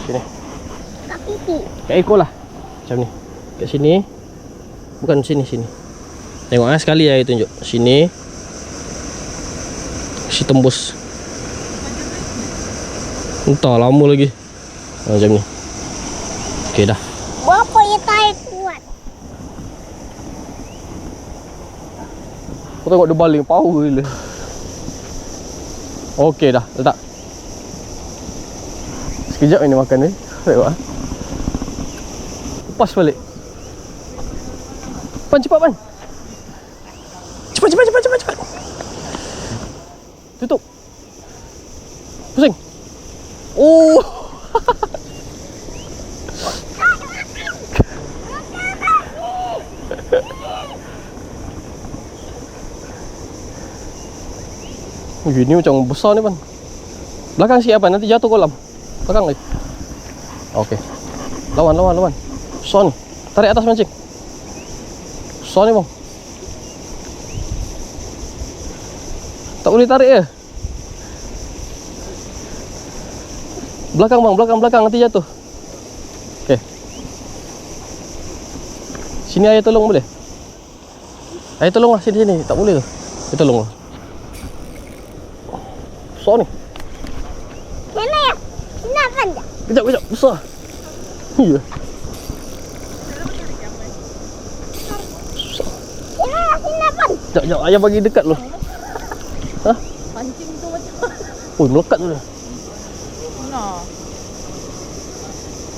Sini. Kat pipi. Kat ekor lah. Macam ni. Kat sini. Bukan sini, sini. Tengok sekali air tunjuk. Sini. Si tembus. Entah lama lagi. Macam ni. Okey dah. Berapa ya tarik kuat? Kau tengok dia baling power gila. Okey dah, letak. Sekejap ini makan ni. Tengok ah. Lepas balik. Pan cepat pan. Cepat. Tutup. Pusing. Oh. Ini macam besar ni pan. Belakang sikit apa? Nanti jatuh kolam. Belakang lagi. Okey. Lawan. Besar ni. Tarik atas mancing. Besar ni bang. Tak boleh tarik je. Belakang bang, belakang nanti jatuh. Okey. Sini ayah tolong boleh? Ayah tolong lah sini. Tak boleh ke? Ayah tolong lah. Besar ni. Mana ya? Kenapa dah? Kejap, besar. Ya. Kenapa? Sekejap, ayah bagi dekat dulu. Ha? Pancing tu macam. Oi, melekat tu dah.